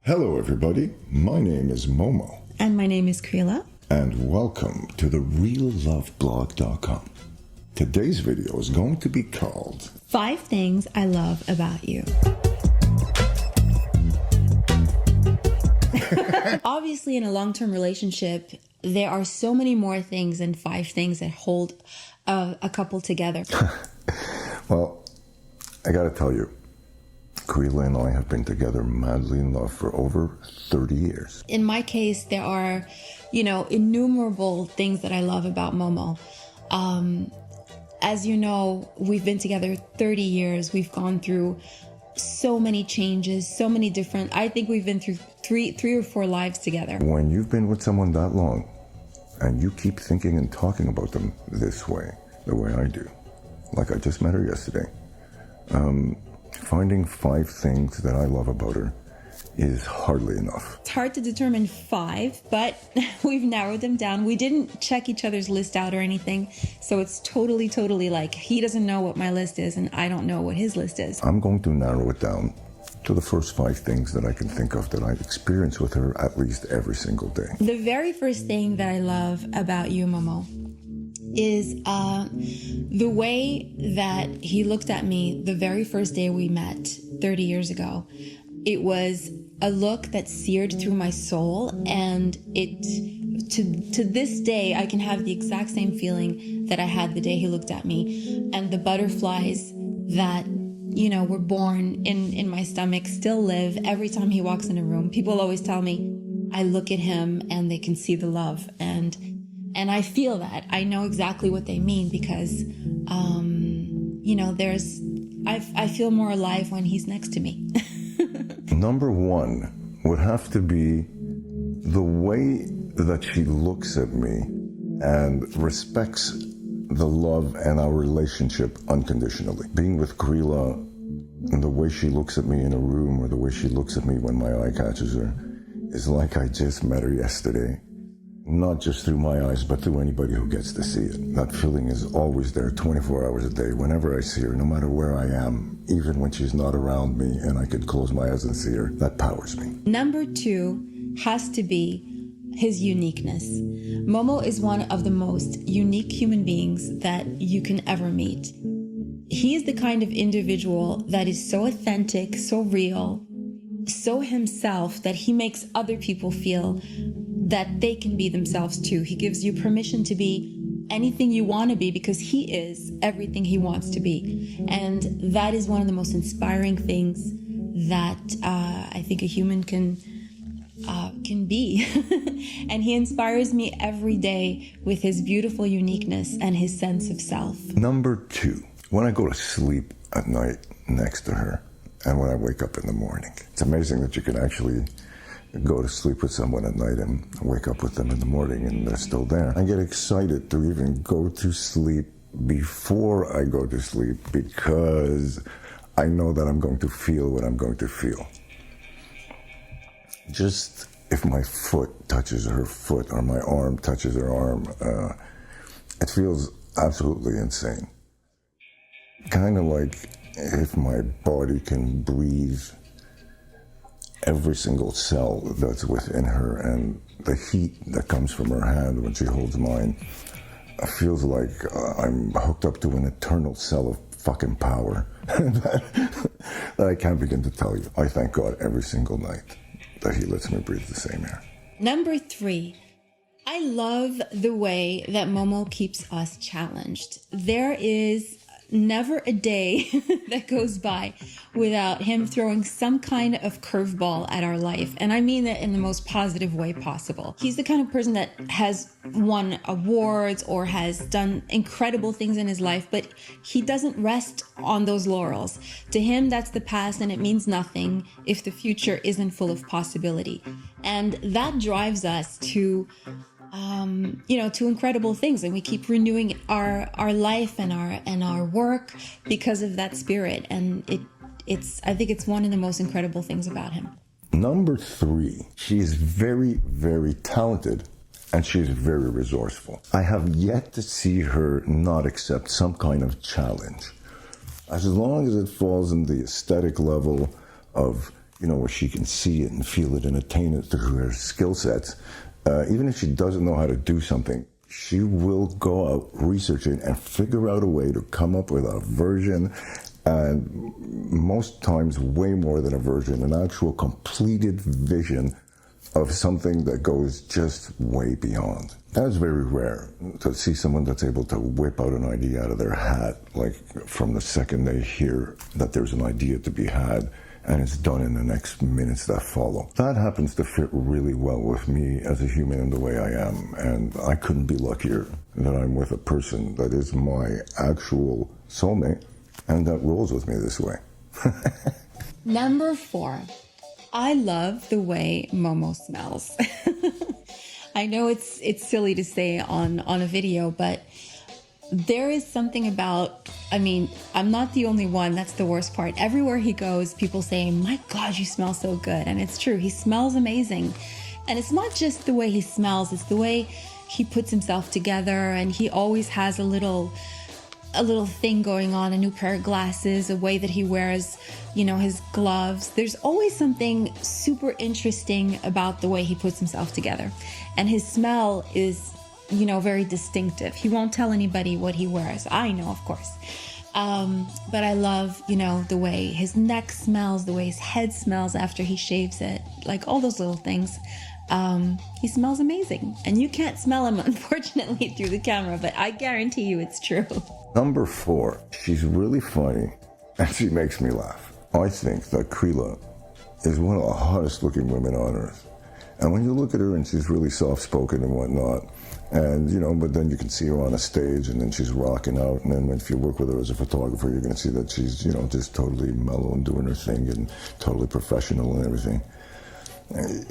Hello everybody, my name is Momo. And my name is Crila. And welcome to TheRealLoveBlog.com. Today's video is going to be called 5 Things I Love About You. Obviously, in a long-term relationship, there are so many more things than 5 things that hold a couple together. Well, I gotta tell you, Crila and I have been together madly in love for over 30 years. In my case, there are, innumerable things that I love about Momo. As you know, we've been together 30 years. We've gone through so many changes, so many different, I think we've been through three or four lives together. When you've been with someone that long, and you keep thinking and talking about them this way, the way I do, like I just met her yesterday, finding 5 things that I love about her is hardly enough. It's hard to determine 5, but we've narrowed them down. We didn't check each other's list out or anything, so it's totally like he doesn't know what my list is and I don't know what his list is. I'm going to narrow it down to the first 5 things that I can think of that I've experienced with her at least every single day. The very first thing that I love about you, Momo, is the way that he looked at me the very first day we met 30 years ago. It was a look that seared through my soul, and to this day I can have the exact same feeling that I had the day he looked at me, and the butterflies that were born in my stomach still live every time he walks in a room. People always tell me I look at him and they can see the love, and I feel that. I know exactly what they mean because, I feel more alive when he's next to me. Number 1 would have to be the way that she looks at me and respects the love and our relationship unconditionally. Being with Crila, and the way she looks at me in a room or the way she looks at me when my eye catches her is like I just met her yesterday. Not just through my eyes, but through anybody who gets to see it. That feeling is always there 24 hours a day. Whenever I see her, no matter where I am, even when she's not around me and I could close my eyes and see her, that powers me. Number 2 has to be his uniqueness. Momo is one of the most unique human beings that you can ever meet. He is the kind of individual that is so authentic, so real, so himself that he makes other people feel that they can be themselves too. He gives you permission to be anything you want to be because he is everything he wants to be. And that is one of the most inspiring things that I think a human can be. And he inspires me every day with his beautiful uniqueness and his sense of self. Number 2, when I go to sleep at night next to her and when I wake up in the morning. It's amazing that you can actually go to sleep with someone at night and wake up with them in the morning and they're still there. I get excited to even go to sleep before I go to sleep because I know that I'm going to feel what I'm going to feel. Just if my foot touches her foot or my arm touches her arm, it feels absolutely insane. Kind of like if my body can breathe every single cell that's within her, and the heat that comes from her hand when she holds mine feels like I'm hooked up to an eternal cell of fucking power that I can't begin to tell you. I thank God every single night that he lets me breathe the same air. Number 3, I love the way that Momo keeps us challenged. There is never a day that goes by without him throwing some kind of curveball at our life. And I mean that in the most positive way possible. He's the kind of person that has won awards or has done incredible things in his life, but he doesn't rest on those laurels. To him, that's the past and it means nothing if the future isn't full of possibility. And that drives us to to incredible things, and we keep renewing our life and our work because of that spirit, and I think it's one of the most incredible things about him. Number 3, she is very, very talented and she's very resourceful. I have yet to see her not accept some kind of challenge. As long as it falls in the aesthetic level of where she can see it and feel it and attain it through her skill sets. Even if she doesn't know how to do something, she will go out, research it, and figure out a way to come up with a version, and most times way more than a version, an actual completed vision of something that goes just way beyond. That is very rare, to see someone that's able to whip out an idea out of their hat, like from the second they hear that there's an idea to be had, and it's done in the next minutes that follow. That happens to fit really well with me as a human and the way I am, and I couldn't be luckier that I'm with a person that is my actual soulmate and that rolls with me this way. Number 4, I love the way Momo smells. I know it's silly to say on a video, but there is something about, I'm not the only one. That's the worst part. Everywhere he goes, people say, my God, you smell so good. And it's true. He smells amazing. And it's not just the way he smells. It's the way he puts himself together. And he always has a little thing going on, a new pair of glasses, a way that he wears, his gloves. There's always something super interesting about the way he puts himself together. And his smell is very distinctive. He won't tell anybody what he wears. I know, of course. But I love, the way his neck smells, the way his head smells after he shaves it, like all those little things. He smells amazing. And you can't smell him, unfortunately, through the camera, but I guarantee you it's true. Number 4, she's really funny and she makes me laugh. I think that Crila is one of the hottest looking women on earth. And when you look at her and she's really soft-spoken and whatnot, and, but then you can see her on a stage and then she's rocking out. And then if you work with her as a photographer, you're going to see that she's, just totally mellow and doing her thing and totally professional and everything.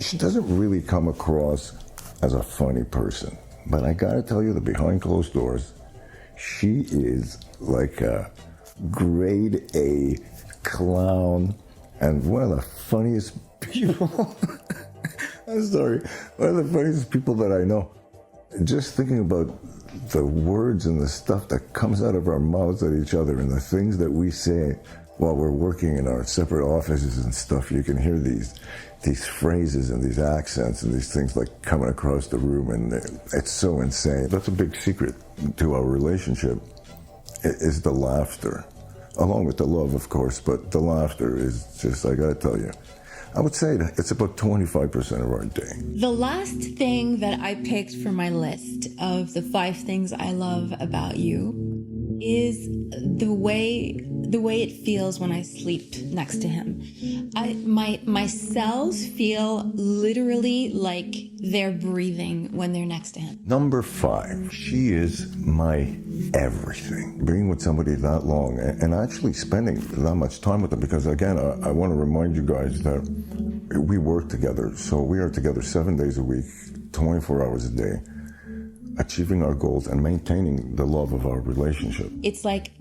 She doesn't really come across as a funny person. But I got to tell you that behind closed doors, she is like a grade A clown and one of the funniest people. I'm sorry, one of the funniest people that I know. Just thinking about the words and the stuff that comes out of our mouths at each other and the things that we say while we're working in our separate offices and stuff, you can hear these phrases and these accents and these things like coming across the room, and it's so insane. That's a big secret to our relationship, is the laughter, along with the love, of course, but the laughter is just, I gotta tell you, I would say that it's about 25% of our day. The last thing that I picked for my list of the 5 things I love about you is the way it feels when I sleep next to him. My cells feel literally like they're breathing when they're next to him. Number 5, she is my everything. Being with somebody that long and actually spending that much time with them, because again, I want to remind you guys that we work together. So we are together 7 days a week, 24 hours a day, achieving our goals and maintaining the love of our relationship. It's like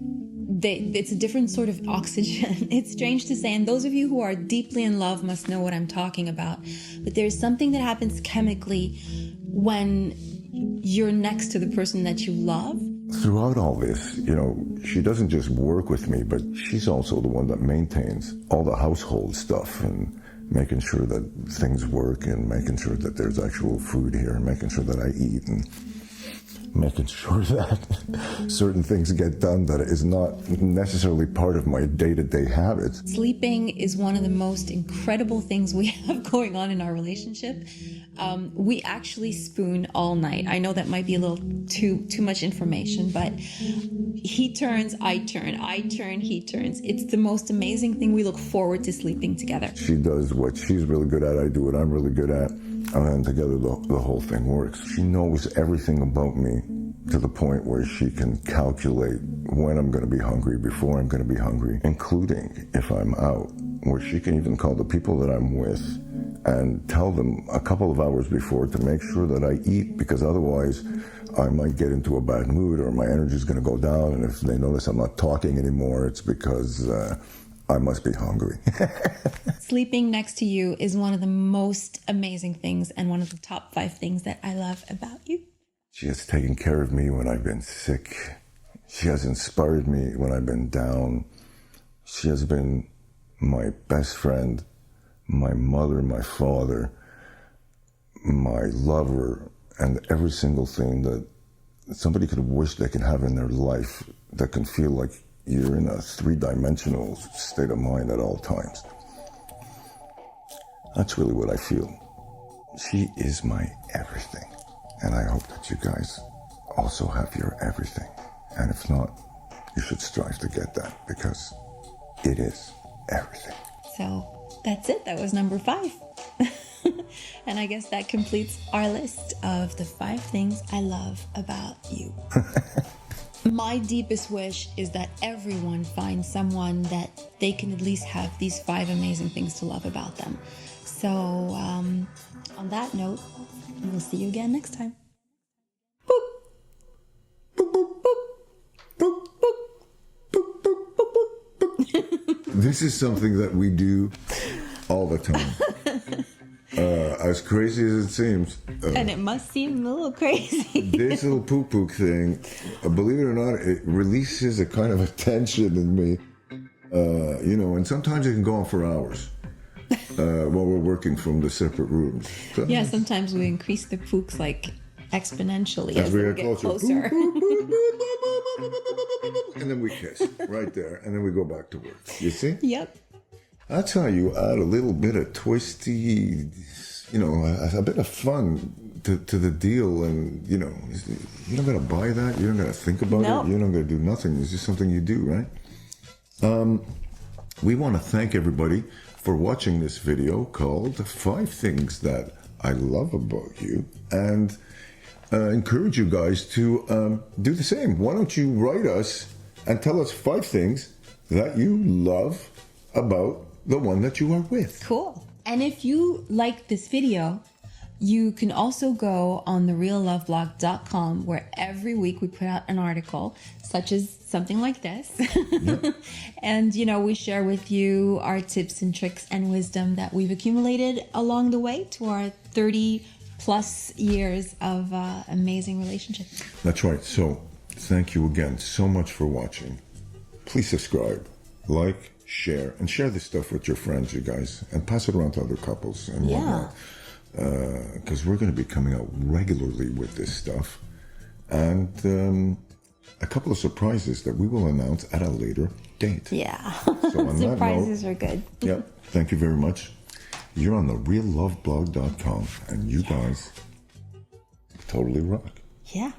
it's a different sort of oxygen. It's strange to say, and those of you who are deeply in love must know what I'm talking about. But there's something that happens chemically when you're next to the person that you love. Throughout all this, she doesn't just work with me, but she's also the one that maintains all the household stuff and making sure that things work and making sure that there's actual food here and making sure that I eat and making sure that certain things get done that is not necessarily part of my day-to-day habits. Sleeping is one of the most incredible things we have going on in our relationship. We actually spoon all night. I know that might be a little too much information, but he turns, I turn, he turns. It's the most amazing thing. We look forward to sleeping together. She does what she's really good at, I do what I'm really good at, and then together the whole thing works. She knows everything about me to the point where she can calculate when I'm going to be hungry, before I'm going to be hungry, including if I'm out, where she can even call the people that I'm with and tell them a couple of hours before to make sure that I eat, because otherwise I might get into a bad mood or my energy is going to go down, and if they notice I'm not talking anymore, it's because I must be hungry. Sleeping next to you is one of the most amazing things and one of the top 5 things that I love about you. She has taken care of me when I've been sick. She has inspired me when I've been down. She has been my best friend, my mother, my father, my lover, and every single thing that somebody could wish they could have in their life that can feel like you're in a three-dimensional state of mind at all times. That's really what I feel. She is my everything. And I hope that you guys also have your everything. And if not, you should strive to get that, because it is everything. So that's it. That was number 5. And I guess that completes our list of the 5 things I love about you. My deepest wish is that everyone finds someone that they can at least have these 5 amazing things to love about them. So on that note, we'll see you again next time. Boop. Boop, boop, boop. Boop, boop. Boop, boop, boop, boop. This is something that we do all the time. As crazy as it seems. And it must seem a little crazy. This little poop thing, believe it or not, it releases a kind of a tension in me. And sometimes it can go on for hours while we're working from the separate rooms. So, Yeah, sometimes we increase the pooks like exponentially as we get closer. And then we kiss right there, and then we go back to work. You see? Yep. That's how you add a little bit of twisty, a bit of fun to the deal. And, you don't got to buy that. You don't got to think about Nope. it. You don't got to do nothing. It's just something you do, right? We want to thank everybody for watching this video called 5 Things That I Love About You, and encourage you guys to do the same. Why don't you write us and tell us 5 things that you love about the one that you are with. Cool. And if you like this video, you can also go on TheRealLoveBlog.com, where every week we put out an article, such as something like this. Yep. And, we share with you our tips and tricks and wisdom that we've accumulated along the way to our 30 plus years of amazing relationships. That's right. So thank you again so much for watching. Please subscribe, like, share this stuff with your friends, you guys, and pass it around to other couples and whatnot. Because we're going to be coming out regularly with this stuff, and a couple of surprises that we will announce at a later date. Yeah. So on Surprises that note, are good. Yep. Thank you very much. You're on TheRealLoveBlog.com, and you guys totally rock. Yeah.